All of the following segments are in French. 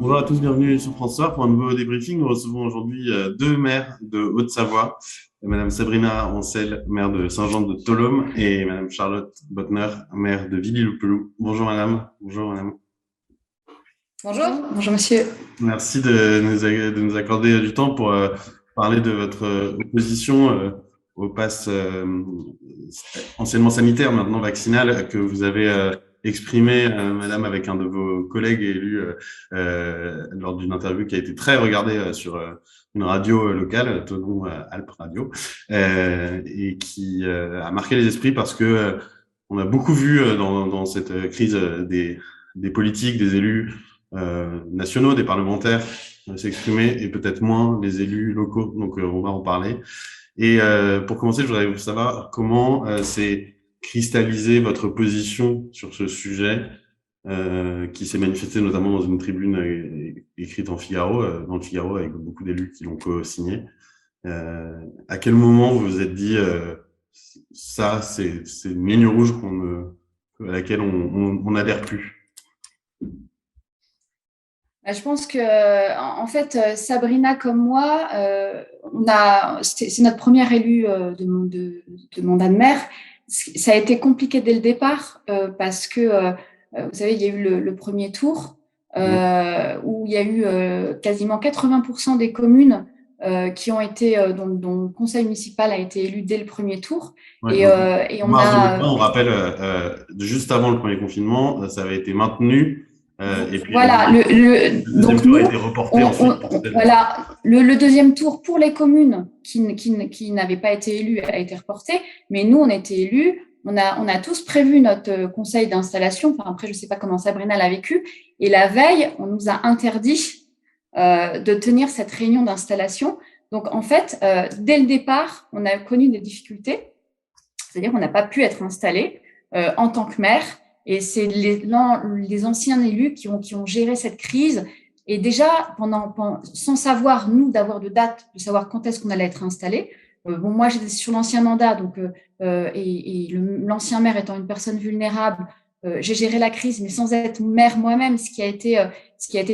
Bonjour à tous, bienvenue sur François pour un nouveau débriefing. Nous recevons aujourd'hui deux maires de Haute-Savoie, Madame Sabrina Ancel, maire de Saint-Jean de Tholum, et Madame Charlotte Bottner, maire de Villy-le-Pelou. Bonjour Madame. Bonjour Madame. Bonjour, bonjour monsieur. Merci de nous accorder du temps pour parler de votre opposition au pass anciennement sanitaire, maintenant vaccinal, que vous avez exprimé, Madame, avec un de vos collègues élus lors d'une interview qui a été très regardée sur une radio locale, Thonon Alpes Radio, et qui a marqué les esprits parce que on a beaucoup vu dans cette crise des politiques, des élus nationaux, des parlementaires s'exprimer et peut-être moins les élus locaux. Donc, on va en parler. Et pour commencer, je voudrais savoir comment s'est cristallisée votre position sur ce sujet qui s'est manifesté notamment dans une tribune écrite en Figaro, dans le Figaro, avec beaucoup d'élus qui l'ont co-signé. À quel moment vous vous êtes dit ça, c'est une ligne rouge à laquelle on n'adhère plus? Je pense que, en fait, Sabrina comme moi, c'est notre première élue de mandat de maire. Ça a été compliqué dès le départ parce que, vous savez, il y a eu le premier tour où il y a eu quasiment 80% des communes qui ont été, dont le conseil municipal a été élu dès le premier tour. Ouais, Et en on mars a 2020, on rappelle, juste avant le premier confinement, ça avait été maintenu. Et puis, Voilà, le deuxième donc tour a nous, été reporté ensuite. voilà, le deuxième tour pour les communes qui n'avaient pas été élues a été reporté, mais nous, on était élus. On a tous prévu notre conseil d'installation. Enfin, après, je ne sais pas comment Sabrina l'a vécu. Et la veille, on nous a interdit de tenir cette réunion d'installation. Donc, en fait, dès le départ, on a connu des difficultés. C'est-à-dire qu'on n'a pas pu être installé en tant que maire. Et c'est les anciens élus qui ont géré cette crise. Et déjà, sans savoir, nous, d'avoir de date, de savoir quand est-ce qu'on allait être installé. Bon, moi, j'étais sur l'ancien mandat, donc, l'ancien maire étant une personne vulnérable, j'ai géré la crise, mais sans être maire moi-même, ce qui a été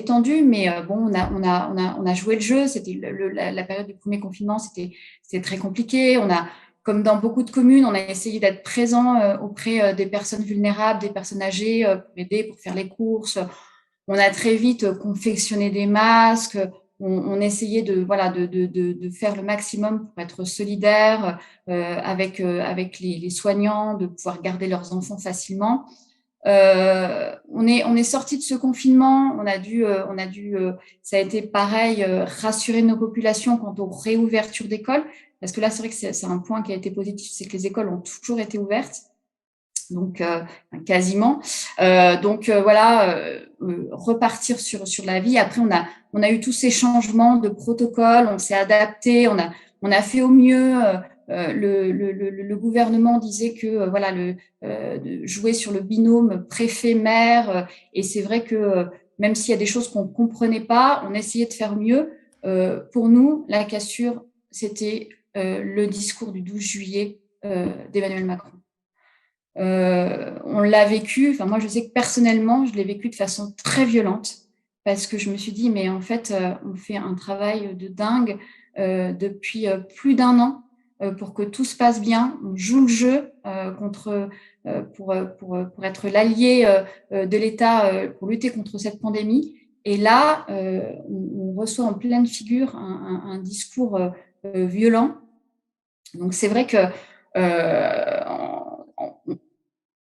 tendu. Mais bon, on a joué le jeu. C'était la période du premier confinement, c'était très compliqué. Comme dans beaucoup de communes, on a essayé d'être présent auprès des personnes vulnérables, des personnes âgées, pour aider, pour faire les courses. On a très vite confectionné des masques. On essayait de faire le maximum pour être solidaire avec les soignants, de pouvoir garder leurs enfants facilement. On est sorti de ce confinement. Ça a été pareil, rassurer nos populations quant aux réouvertures d'écoles. Parce que là, c'est vrai que c'est un point qui a été positif, c'est que les écoles ont toujours été ouvertes, donc quasiment. Repartir sur la vie. Après, on a eu tous ces changements de protocole, on s'est adapté, on a fait au mieux. Le gouvernement disait que de jouer sur le binôme préfet-maire, et c'est vrai que même s'il y a des choses qu'on ne comprenait pas, on essayait de faire mieux. Pour nous, la cassure, c'était le discours du 12 juillet d'Emmanuel Macron. On l'a vécu, enfin moi je sais que personnellement, je l'ai vécu de façon très violente parce que je me suis dit, mais en fait, on fait un travail de dingue depuis plus d'un an pour que tout se passe bien. On joue le jeu pour être l'allié de l'État pour lutter contre cette pandémie. Et là, on reçoit en pleine figure un discours violent. Donc c'est vrai que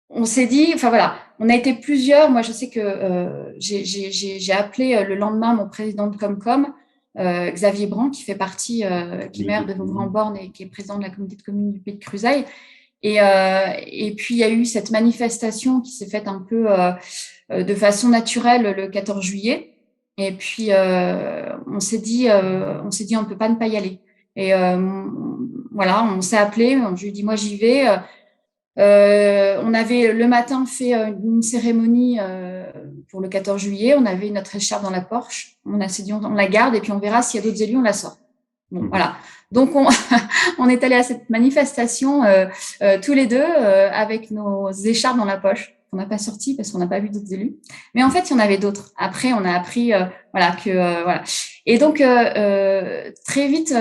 on s'est dit, enfin voilà, on a été plusieurs. Moi, je sais que j'ai appelé le lendemain mon président de Comcom, Xavier Brand, qui fait partie, qui est maire de Vauvres-en-Born et qui est président de la communauté de communes du Pays de Cruzaille. Et puis, il y a eu cette manifestation qui s'est faite un peu de façon naturelle le 14 juillet. Et puis, on s'est dit, on ne peut pas ne pas y aller. Et voilà, on s'est appelé, je lui ai dit, moi, j'y vais. On avait le matin fait une cérémonie pour le 14 juillet. On avait notre écharpe dans la Porsche. On s'est dit, on la garde et puis on verra s'il y a d'autres élus, on la sort. Bon, voilà. Donc, on est allé à cette manifestation tous les deux avec nos écharpes dans la poche. qu'on n'a pas sorti parce qu'on n'a pas vu d'autres élus. Mais en fait, il y en avait d'autres. Après, on a appris voilà. Et donc, très vite,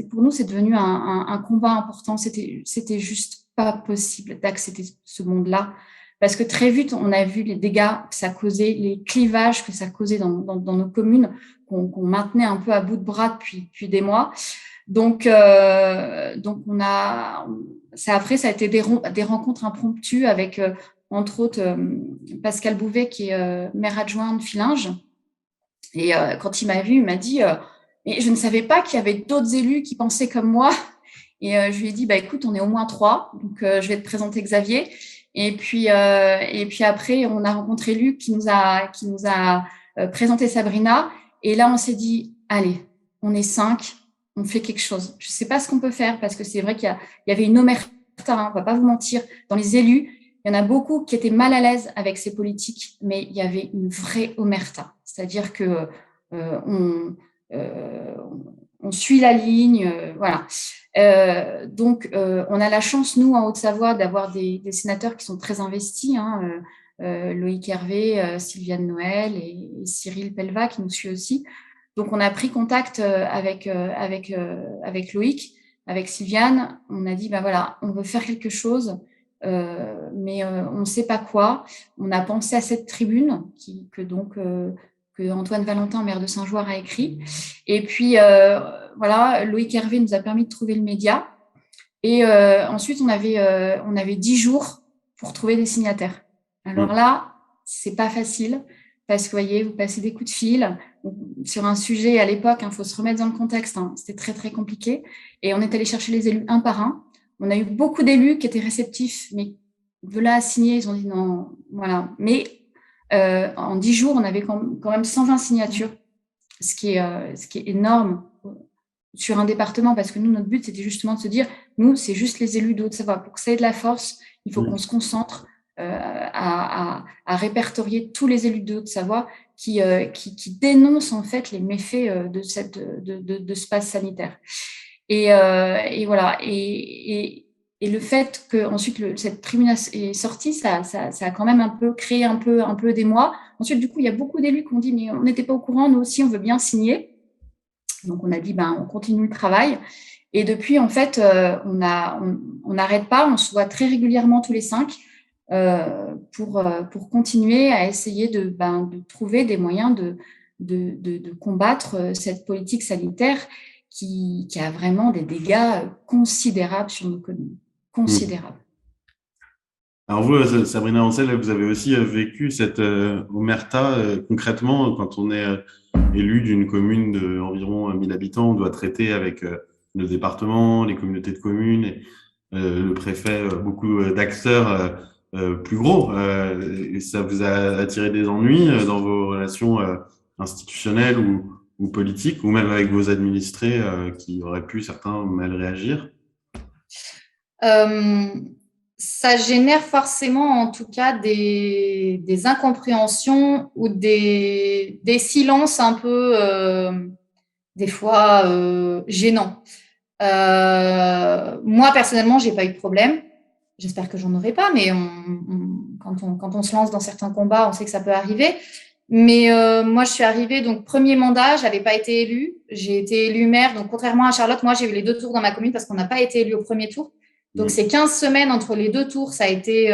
pour nous, c'est devenu un combat important. C'était juste pas possible d'accepter ce monde-là. Parce que très vite, on a vu les dégâts que ça causait, les clivages que ça causait dans nos communes, qu'on maintenait un peu à bout de bras depuis des mois. Donc ça a été des rencontres impromptues avec, entre autres, Pascal Bouvet, qui est maire adjoint de Fillinges. Et quand il m'a vu, il m'a dit mais je ne savais pas qu'il y avait d'autres élus qui pensaient comme moi. Et je lui ai dit écoute, on est au moins 3, donc je vais te présenter Xavier. Et puis après, on a rencontré Luc qui nous a présenté Sabrina. Et là, on s'est dit allez, on est 5, on fait quelque chose. Je ne sais pas ce qu'on peut faire parce que c'est vrai qu'il y avait une omerta, hein, on ne va pas vous mentir, dans les élus. Il y en a beaucoup qui étaient mal à l'aise avec ces politiques, mais il y avait une vraie omerta. C'est-à-dire que on suit la ligne, voilà. Donc, on a la chance, nous, en Haute-Savoie, d'avoir des sénateurs qui sont très investis, hein, Loïc Hervé, Sylviane Noël et Cyril Pelva, qui nous suit aussi. Donc, on a pris contact avec Loïc, avec Sylviane. On a dit, voilà, on veut faire quelque chose, mais on ne sait pas quoi. On a pensé à cette tribune que Antoine Valentin, maire de Saint-Joire, a écrit. Et puis, voilà, Loïc Hervé nous a permis de trouver le média. Et ensuite, on avait 10 jours pour trouver des signataires. Alors là, c'est pas facile parce que, vous voyez, vous passez des coups de fil sur un sujet à l'époque, il faut se remettre dans le contexte, hein, c'était très, très compliqué. Et on est allé chercher les élus un par un. On a eu beaucoup d'élus qui étaient réceptifs, mais voilà, signer, ils ont dit non, voilà. Mais en 10 jours, on avait quand même 120 signatures, ce qui est énorme sur un département, parce que nous, notre but, c'était justement de se dire, nous, c'est juste les élus de Haute-Savoie. Pour que ça ait de la force, il faut qu'on se concentre à répertorier tous les élus de Haute-Savoie qui dénoncent en fait les méfaits de ce pass sanitaire. Et voilà. Et le fait que ensuite cette tribune est sortie, ça a quand même créé un peu d'émoi. Ensuite, du coup, il y a beaucoup d'élus qui ont dit mais on n'était pas au courant, nous aussi on veut bien signer. Donc on a dit on continue le travail. Et depuis, en fait, on n'arrête pas, on se voit très régulièrement tous les 5 pour continuer à essayer de trouver des moyens de combattre cette politique sanitaire qui a vraiment des dégâts considérables sur nos communes. Considérables. Alors vous, Sabrina Ancel, vous avez aussi vécu cette omerta concrètement quand on est élu d'une commune d'environ 1000 habitants, on doit traiter avec le département, les communautés de communes, et, le préfet, beaucoup d'acteurs plus gros. Et ça vous a attiré des ennuis dans vos relations institutionnelles ou politiques, ou même avec vos administrés qui auraient pu certains mal réagir? Ça génère forcément, en tout cas, des incompréhensions ou des silences un peu, des fois, gênants. Moi, personnellement, j'ai pas eu de problème. J'espère que j'en aurai pas, mais quand on se lance dans certains combats, on sait que ça peut arriver. Mais moi, je suis arrivée, donc premier mandat, j'avais pas été élue. J'ai été élue maire, donc contrairement à Charlotte, moi, j'ai eu les 2 tours dans ma commune parce qu'on n'a pas été élu au premier tour. Donc, ces 15 semaines entre les 2 tours, ça a été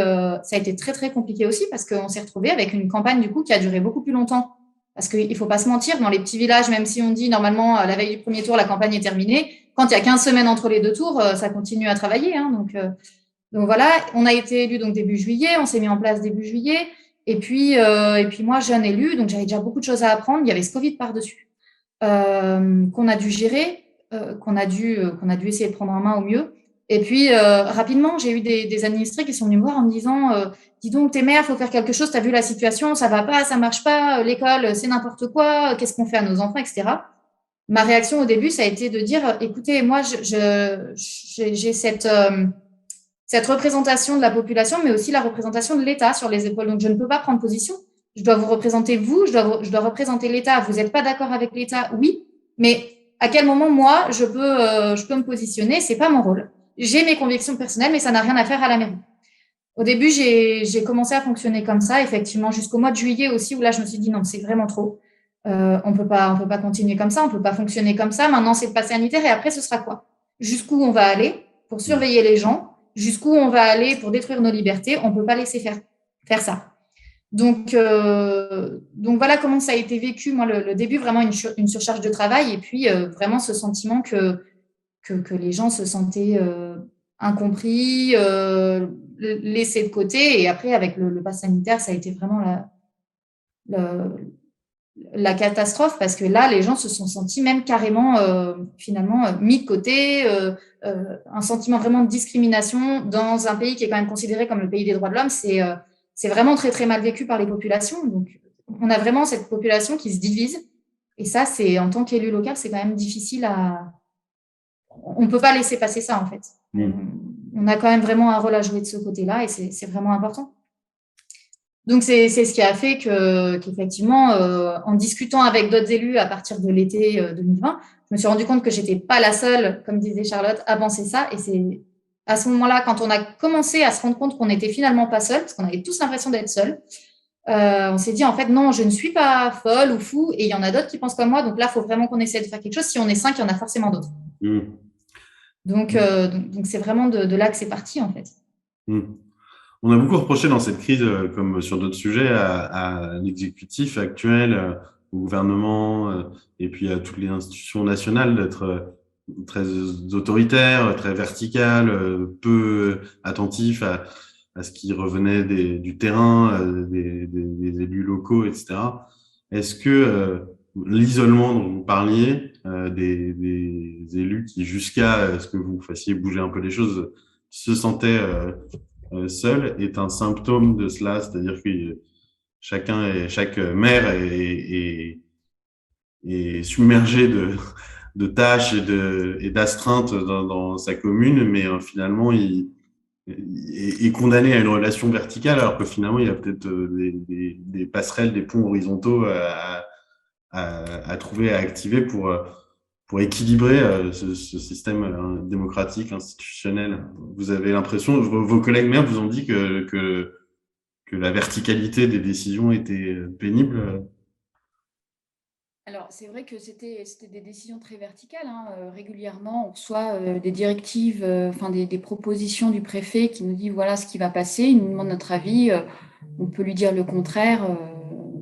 très, très compliqué aussi parce qu'on s'est retrouvé avec une campagne, du coup, qui a duré beaucoup plus longtemps. Parce qu'il ne faut pas se mentir, dans les petits villages, même si on dit normalement, la veille du premier tour, la campagne est terminée, quand il y a 15 semaines entre les 2 tours, ça continue à travailler. Hein, donc voilà, on a été élu donc début juillet, on s'est mis en place début juillet. Et puis moi, jeune élue, donc j'avais déjà beaucoup de choses à apprendre. Il y avait ce Covid par-dessus qu'on a dû gérer, qu'on a dû essayer de prendre en main au mieux. Et puis, rapidement, j'ai eu des administrés qui sont venus me voir en me disant dis donc, t'es maire, il faut faire quelque chose, t'as vu la situation, ça va pas, ça marche pas, l'école, c'est n'importe quoi, qu'est-ce qu'on fait à nos enfants, etc. Ma réaction au début, ça a été de dire écoutez, moi, j'ai cette représentation de la population, mais aussi la représentation de l'État sur les épaules. Donc, je ne peux pas prendre position. Je dois vous représenter, vous, je dois représenter l'État. Vous n'êtes pas d'accord avec l'État, oui, mais à quel moment, moi, je peux me positionner? C'est pas mon rôle. J'ai mes convictions personnelles, mais ça n'a rien à faire à la mairie. Au début, j'ai commencé à fonctionner comme ça, effectivement, jusqu'au mois de juillet aussi, où là, je me suis dit non, c'est vraiment trop. On peut pas continuer comme ça, on peut pas fonctionner comme ça. Maintenant, c'est le pass sanitaire et après, ce sera quoi? Jusqu'où on va aller pour surveiller les gens? Jusqu'où on va aller pour détruire nos libertés? On peut pas laisser faire ça. Donc voilà comment ça a été vécu, moi, le début, vraiment une surcharge de travail et puis vraiment ce sentiment que les gens se sentaient incompris, laissés de côté. Et après, avec le pass sanitaire, ça a été vraiment la catastrophe parce que là, les gens se sont sentis même carrément, finalement, mis de côté, un sentiment vraiment de discrimination dans un pays qui est quand même considéré comme le pays des droits de l'homme. C'est vraiment très, très mal vécu par les populations. Donc, on a vraiment cette population qui se divise. Et ça, en tant qu'élu local, c'est quand même difficile à... On ne peut pas laisser passer ça, en fait. On a quand même vraiment un rôle à jouer de ce côté-là et c'est vraiment important. Donc, c'est ce qui a fait qu'effectivement, en discutant avec d'autres élus à partir de l'été 2020, je me suis rendu compte que je n'étais pas la seule, comme disait Charlotte, à penser ça. Et c'est à ce moment-là, quand on a commencé à se rendre compte qu'on n'était finalement pas seul, parce qu'on avait tous l'impression d'être seul, on s'est dit, en fait, non, je ne suis pas folle ou fou, et il y en a d'autres qui pensent comme moi, donc là, il faut vraiment qu'on essaie de faire quelque chose. Si on est 5, il y en a forcément d'autres. Donc, c'est vraiment de là que c'est parti, en fait. On a beaucoup reproché dans cette crise, comme sur d'autres sujets, à l'exécutif actuel, au gouvernement, et puis à toutes les institutions nationales d'être très autoritaires, très verticales, peu attentifs à ce qui revenait du terrain, des élus locaux, etc. Est-ce que l'isolement dont vous parliez, des élus qui, jusqu'à ce que vous fassiez bouger un peu les choses, se sentaient seuls, est un symptôme de cela? C'est-à-dire que chaque maire est submergé de tâches et d'astreintes dans sa commune, mais finalement, il est condamné à une relation verticale, alors que finalement, il y a peut-être des passerelles, des ponts horizontaux à trouver, à activer pour équilibrer ce système démocratique, institutionnel. Vous avez l'impression, vos collègues maires vous ont dit que la verticalité des décisions était pénible? Alors, c'est vrai que c'était des décisions très verticales, hein. Régulièrement, on reçoit des directives, enfin des propositions du préfet qui nous dit voilà ce qui va passer, il nous demande notre avis, on peut lui dire le contraire,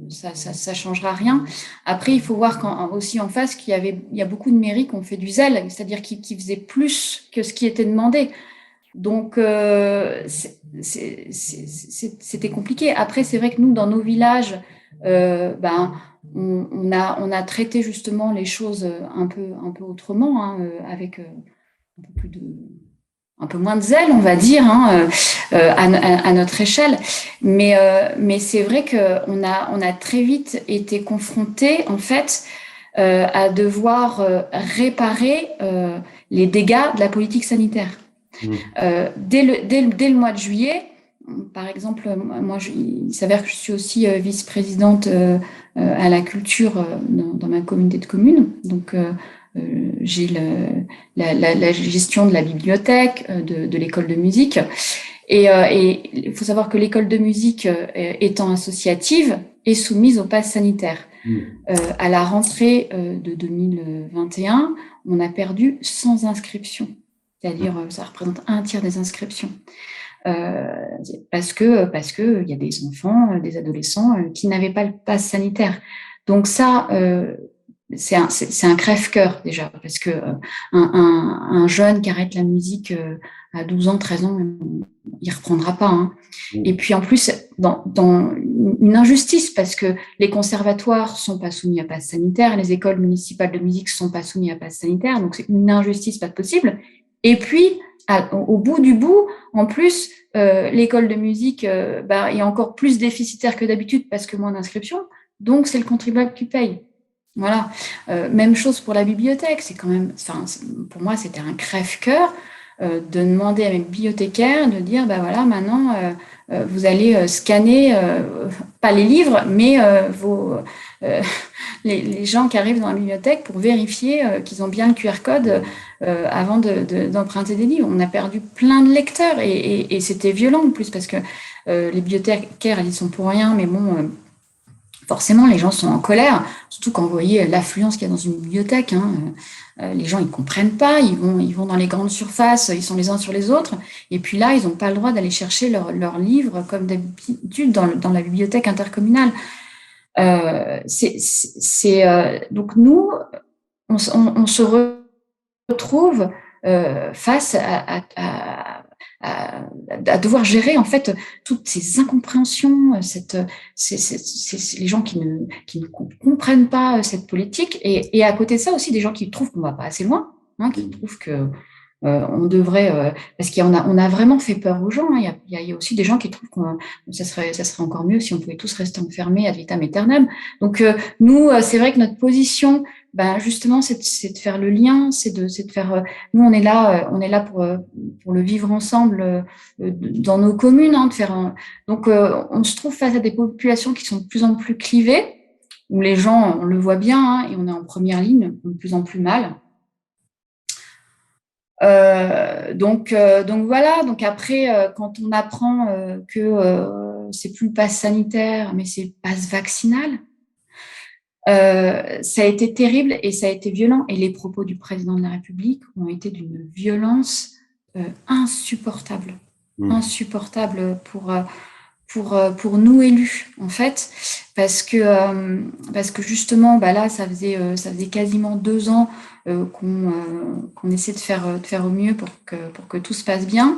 ça changera rien. Après, il faut voir aussi en face il y a beaucoup de mairies qui ont fait du zèle, c'est-à-dire qui faisaient plus que ce qui était demandé. Donc, c'était compliqué. Après, c'est vrai que nous, dans nos villages, on a traité justement les choses un peu autrement, hein, avec un peu moins de zèle, on va dire, hein, à notre échelle. Mais c'est vrai qu'on a très vite été confrontés, en fait, à devoir réparer les dégâts de la politique sanitaire. Dès le mois de juillet, par exemple, moi, il s'avère que je suis aussi vice-présidente à la culture dans ma communauté de communes. Donc, j'ai la gestion de la bibliothèque, de l'école de musique. Et il faut savoir que l'école de musique, étant associative, est soumise au pass sanitaire. À la rentrée de 2021, on a perdu 100 inscriptions. C'est-à-dire, ça représente 1/3 des inscriptions. Parce que il y a des enfants, des adolescents qui n'avaient pas le pass sanitaire. Donc ça, c'est un crève-cœur déjà, parce que un jeune qui arrête la musique à 12 ans, 13 ans, il reprendra pas, hein. Et puis en plus, dans une injustice, parce que les conservatoires sont pas soumis à pass sanitaire, les écoles municipales de musique sont pas soumises à pass sanitaire, donc c'est une injustice pas possible. Et puis, au bout du bout, en plus, l'école de musique est encore plus déficitaire que d'habitude parce que moins d'inscriptions. Donc, c'est le contribuable qui paye. Voilà. Même chose pour la bibliothèque. C'est quand même, pour moi, c'était un crève-cœur de demander à mes bibliothécaires de dire, voilà, maintenant, vous allez scanner, pas les livres, mais les gens qui arrivent dans la bibliothèque pour vérifier qu'ils ont bien le QR code avant d'emprunter des livres. On a perdu plein de lecteurs et c'était violent en plus parce que les bibliothécaires, ils y sont pour rien, mais bon, forcément, les gens sont en colère, surtout quand vous voyez l'affluence qu'il y a dans une bibliothèque. Les gens, ils comprennent pas, ils vont dans les grandes surfaces, ils sont les uns sur les autres, et puis là, ils n'ont pas le droit d'aller chercher leurs livres comme d'habitude dans la bibliothèque intercommunale. Donc nous, on se retrouve face à devoir gérer en fait toutes ces incompréhensions, les gens qui ne comprennent pas cette politique, et à côté de ça aussi des gens qui trouvent qu'on va pas assez loin, qui trouvent que on devrait, parce qu'on a vraiment fait peur aux gens. Il y a aussi des gens qui trouvent que ça serait encore mieux si on pouvait tous rester enfermés ad vitam aeternam. Donc nous, c'est vrai que notre position, justement, c'est de faire le lien, c'est de faire. Nous, on est là pour le vivre ensemble dans nos communes, de faire. Donc, on se trouve face à des populations qui sont de plus en plus clivées, où les gens, on le voit bien, et on est en première ligne, de plus en plus mal. Donc voilà. Donc après, quand on apprend que c'est plus le pass sanitaire, mais c'est le pass vaccinal, ça a été terrible et ça a été violent. Et les propos du président de la République ont été d'une violence insupportable, insupportable pour nous élus, en fait, parce que justement, là, ça faisait quasiment 2 ans qu'on essaie de faire au mieux pour que tout se passe bien.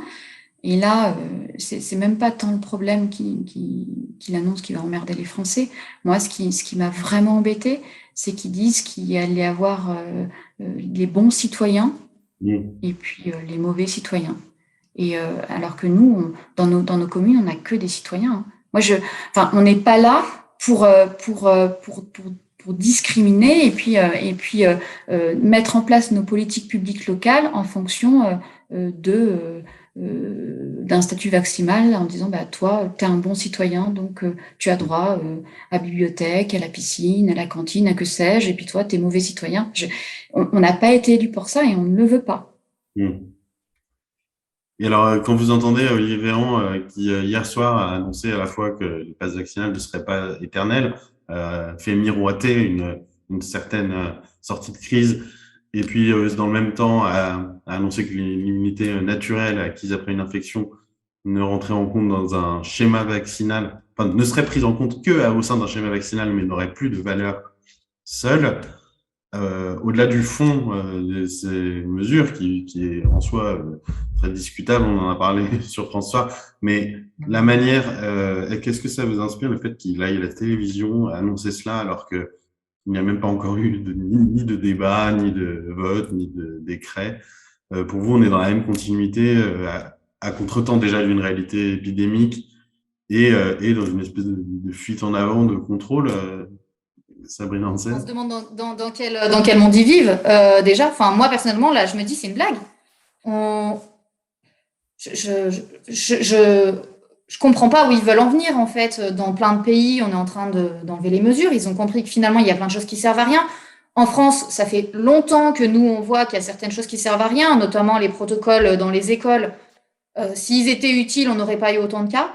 Et là, c'est même pas tant le problème qu'il annonce qu'il va emmerder les Français. Moi, ce qui m'a vraiment embêtée, c'est qu'ils disent qu'il allait avoir les bons citoyens et puis les mauvais citoyens. Et alors que nous, dans nos communes, on n'a que des citoyens. On n'est pas là pour discriminer et puis mettre en place nos politiques publiques locales en fonction d'un statut vaccinal, en disant toi, tu es un bon citoyen, donc tu as droit à la bibliothèque, à la piscine, à la cantine, à que sais-je, et puis toi, tu es mauvais citoyen. On n'a pas été élus pour ça et on ne le veut pas. Et alors, quand vous entendez Olivier Véran qui, hier soir, a annoncé à la fois que le pass vaccinal ne serait pas éternel, fait miroiter une certaine sortie de crise, et puis dans le même temps a annoncé que l'immunité naturelle acquise après une infection ne rentrait en compte dans un schéma vaccinal, enfin ne serait prise en compte que au sein d'un schéma vaccinal, mais n'aurait plus de valeur seule. Au-delà du fond de ces mesures, qui est en soi très discutable, on en a parlé sur France Soir, mais la manière, qu'est-ce que ça vous inspire, le fait qu'il aille à la télévision annoncer cela alors qu'il n'y a même pas encore eu ni de débat, ni de vote, ni de décret? Pour vous, on est dans la même continuité, à contretemps déjà d'une réalité épidémique et dans une espèce de fuite en avant, de contrôle. Sabrina Hansen. On se demande dans quel monde ils vivent. Déjà, moi personnellement, là, je me dis c'est une blague. Je comprends pas où ils veulent en venir, en fait. Dans plein de pays, on est en train d'enlever les mesures. Ils ont compris que finalement, il y a plein de choses qui servent à rien. En France, ça fait longtemps que nous, on voit qu'il y a certaines choses qui servent à rien, notamment les protocoles dans les écoles. S'ils étaient utiles, on n'aurait pas eu autant de cas.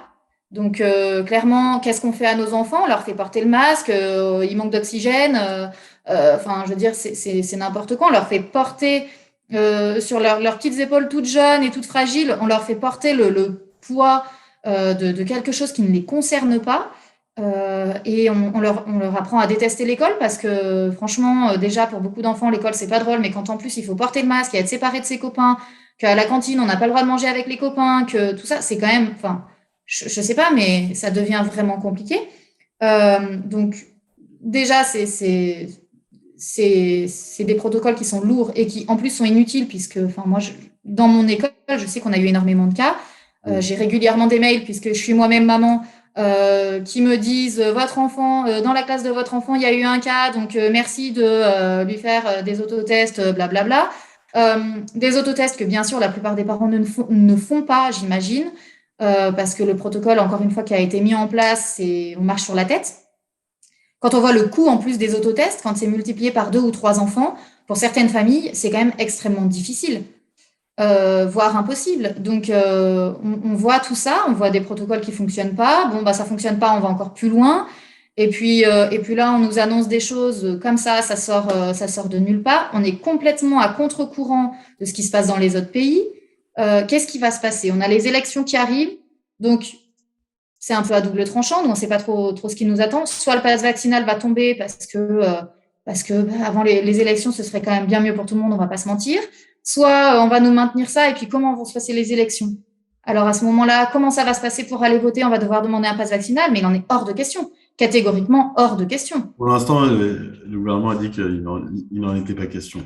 Donc, clairement, qu'est-ce qu'on fait à nos enfants? On leur fait porter le masque, il manque d'oxygène. Je veux dire, c'est n'importe quoi. On leur fait porter sur leurs petites épaules toutes jeunes et toutes fragiles, on leur fait porter le poids de quelque chose qui ne les concerne pas. Et on leur apprend à détester l'école parce que, franchement, déjà, pour beaucoup d'enfants, l'école, c'est pas drôle. Mais quand en plus, il faut porter le masque et être séparé de ses copains, qu'à la cantine, on n'a pas le droit de manger avec les copains, que tout ça, c'est quand même... Je sais pas, mais ça devient vraiment compliqué. Donc, déjà, c'est des protocoles qui sont lourds et qui, en plus, sont inutiles puisque, moi, dans mon école, je sais qu'on a eu énormément de cas. J'ai régulièrement des mails, puisque je suis moi-même maman, qui me disent votre enfant, dans la classe de votre enfant, il y a eu un cas, donc merci de lui faire des autotests, blablabla. Des autotests que, bien sûr, la plupart des parents ne font pas, j'imagine. Parce que le protocole, encore une fois, qui a été mis en place, on marche sur la tête. Quand on voit le coût en plus des autotests, quand c'est multiplié par 2 ou 3 enfants, pour certaines familles, c'est quand même extrêmement difficile, voire impossible. Donc, on voit tout ça, on voit des protocoles qui ne fonctionnent pas. Bon, bah, ça ne fonctionne pas, on va encore plus loin. Et puis là, on nous annonce des choses comme ça sort de nulle part. On est complètement à contre-courant de ce qui se passe dans les autres pays. Qu'est-ce qui va se passer? On a les élections qui arrivent, donc c'est un peu à double tranchant. On ne sait pas trop ce qui nous attend. Soit le pass vaccinal va tomber parce que avant les élections, ce serait quand même bien mieux pour tout le monde, on ne va pas se mentir. Soit on va nous maintenir ça, et puis comment vont se passer les élections? Alors à ce moment-là, comment ça va se passer pour aller voter? On va devoir demander un pass vaccinal, mais il en est hors de question. Catégoriquement hors de question. Pour l'instant, le gouvernement a dit qu'il n'en était pas question.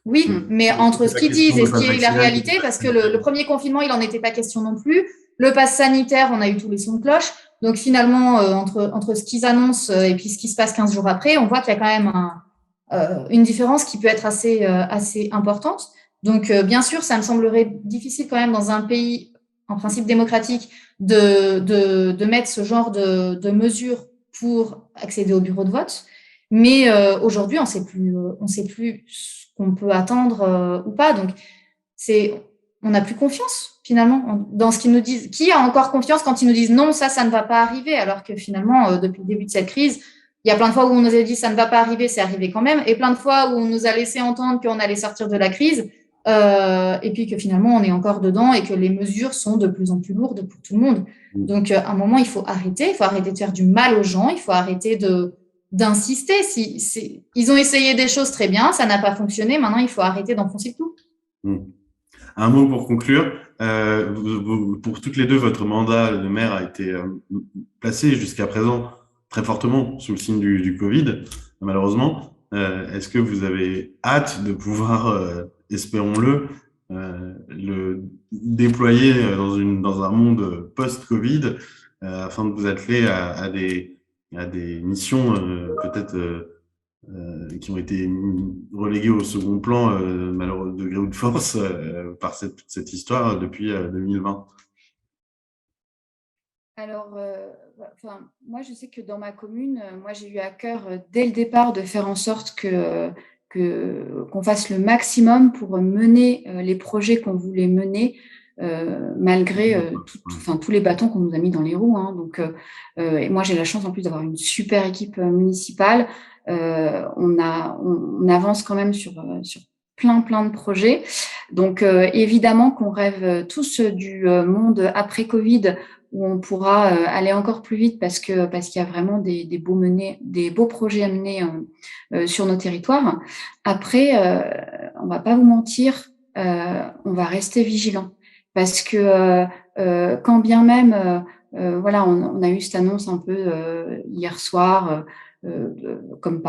Oui, mais entre ce qu'ils disent et ce qui est la réalité, parce que le premier confinement, il n'en était pas question non plus. Le pass sanitaire, on a eu tous les sons de cloche. Donc finalement, entre ce qu'ils annoncent et puis ce qui se passe 15 jours après, on voit qu'il y a quand même une différence qui peut être assez importante. Donc bien sûr, ça me semblerait difficile quand même dans un pays en principe démocratique de mettre ce genre de mesures pour accéder au bureau de vote. Mais aujourd'hui, on sait plus ce qu'on peut attendre ou pas. Donc, on n'a plus confiance finalement dans ce qu'ils nous disent. Qui a encore confiance quand ils nous disent non, ça ne va pas arriver, alors que finalement, depuis le début de cette crise, il y a plein de fois où on nous a dit ça ne va pas arriver, c'est arrivé quand même, et plein de fois où on nous a laissé entendre qu'on allait sortir de la crise, et puis que finalement on est encore dedans et que les mesures sont de plus en plus lourdes pour tout le monde. Donc, à un moment, il faut arrêter de faire du mal aux gens, il faut arrêter d'insister. Ils ont essayé des choses très bien, ça n'a pas fonctionné, maintenant il faut arrêter d'enfoncer tout. Un mot pour conclure. Pour toutes les deux, votre mandat de maire a été placé jusqu'à présent très fortement sous le signe du Covid, malheureusement. Est-ce que vous avez hâte de pouvoir, espérons-le, le déployer dans un monde post-Covid, afin de vous atteler à des missions peut-être qui ont été reléguées au second plan, malheureusement de gré ou de force, par cette histoire depuis 2020? Alors, moi, je sais que dans ma commune, moi, j'ai eu à cœur dès le départ de faire en sorte qu'on fasse le maximum pour mener les projets qu'on voulait mener, malgré tous les bâtons qu'on nous a mis dans les roues. Hein. Donc, et moi, j'ai la chance en plus d'avoir une super équipe municipale. On avance quand même sur plein de projets. Donc, évidemment qu'on rêve tous du monde après Covid, où on pourra aller encore plus vite parce qu'il y a vraiment des beaux projets à mener sur nos territoires. Après, on va pas vous mentir, on va rester vigilant parce que quand bien même, voilà, on a eu cette annonce un peu hier soir. Comme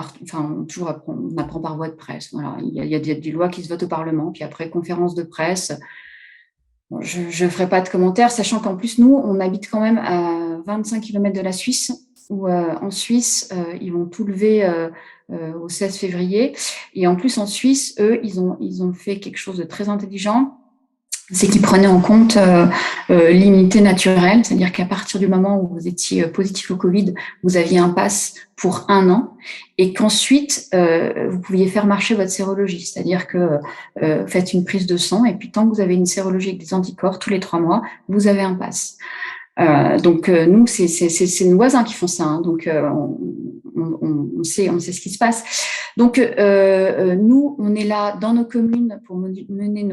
toujours on apprend par voie de presse. Voilà, il y a des lois qui se votent au Parlement, puis après conférence de presse. Bon, je ne ferai pas de commentaires, sachant qu'en plus, nous, on habite quand même à 25 km de la Suisse, où en Suisse, ils vont tout lever au 16 février. Et en plus, en Suisse, eux, ils ont fait quelque chose de très intelligent. C'est qu'ils prenaient en compte l'immunité naturelle, c'est-à-dire qu'à partir du moment où vous étiez positif au Covid, vous aviez un pass pour 1 an, et qu'ensuite, vous pouviez faire marcher votre sérologie, c'est-à-dire que faites une prise de sang, et puis tant que vous avez une sérologie avec des anticorps, tous les 3 mois, vous avez un pass. Donc, nous, c'est nos voisins qui font ça, hein, donc on sait ce qui se passe. Donc, nous, on est là dans nos communes pour mener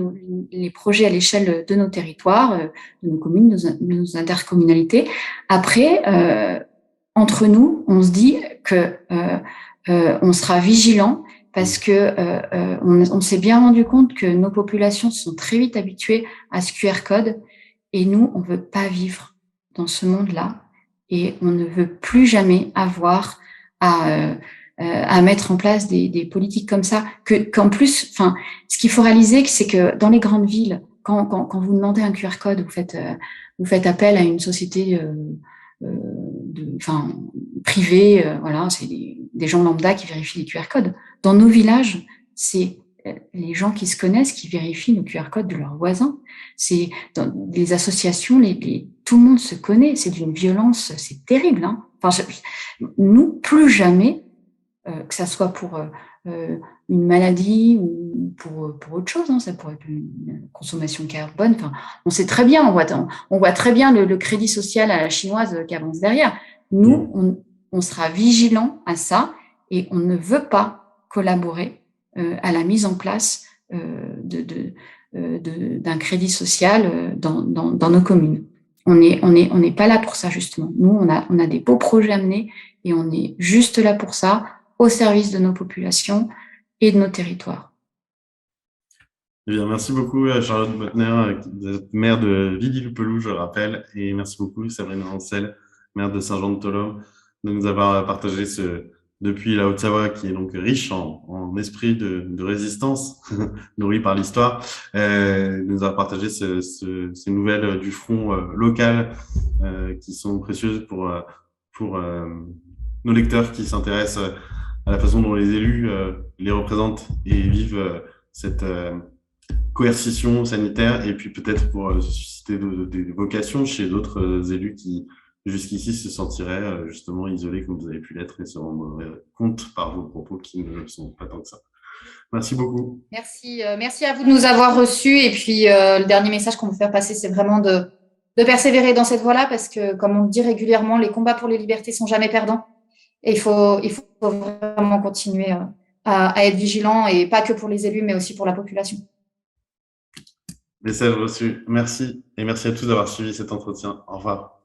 les projets à l'échelle de nos territoires, de nos communes, de nos intercommunalités. Après, entre nous, on se dit que on sera vigilant parce que on s'est bien rendu compte que nos populations sont très vite habituées à ce QR code, et nous, on veut pas vivre dans ce monde-là, et on ne veut plus jamais avoir à mettre en place des politiques comme ça, qu'en plus, ce qu'il faut réaliser, c'est que dans les grandes villes, quand vous demandez un QR code, vous faites appel à une société privée, voilà, c'est des gens lambda qui vérifient les QR codes. Dans nos villages, c'est les gens qui se connaissent, qui vérifient le QR code de leurs voisins. C'est dans les associations, tout le monde se connaît. C'est d'une violence, c'est terrible. Hein. Enfin, nous, plus jamais, que ça soit pour une maladie ou pour autre chose, hein, ça pourrait être une consommation carbone. Enfin, on sait très bien, on voit très bien le crédit social à la chinoise qui avance derrière. Nous, on sera vigilants à ça et on ne veut pas collaborer à la mise en place d'un crédit social dans nos communes. On n'est pas là pour ça, justement. Nous, on a des beaux projets à mener et on est juste là pour ça, au service de nos populations et de nos territoires. Eh bien, merci beaucoup Charlotte Bottner, maire de Villers-le-Peloux, je le rappelle, et merci beaucoup Sabrina Ancel, maire de Saint-Jean-de-Tholome, de nous avoir partagé depuis la Haute-Savoie, qui est donc riche en esprit de résistance, nourri par l'histoire, de nous avoir partagé ces nouvelles du front local qui sont précieuses pour nos lecteurs qui s'intéressent à la façon dont les élus les représentent et vivent cette coercition sanitaire, et puis peut-être pour susciter des vocations chez d'autres élus qui jusqu'ici se sentiraient justement isolés comme vous avez pu l'être et se rendre compte par vos propos qui ne le sont pas tant que ça. Merci beaucoup. Merci à vous de nous avoir reçus, et puis le dernier message qu'on veut faire passer, c'est vraiment de persévérer dans cette voie-là, parce que comme on le dit régulièrement, les combats pour les libertés sont jamais perdants, et il faut vraiment continuer à être vigilant, et pas que pour les élus mais aussi pour la population. Message reçu. Merci, et merci à tous d'avoir suivi cet entretien. Au revoir.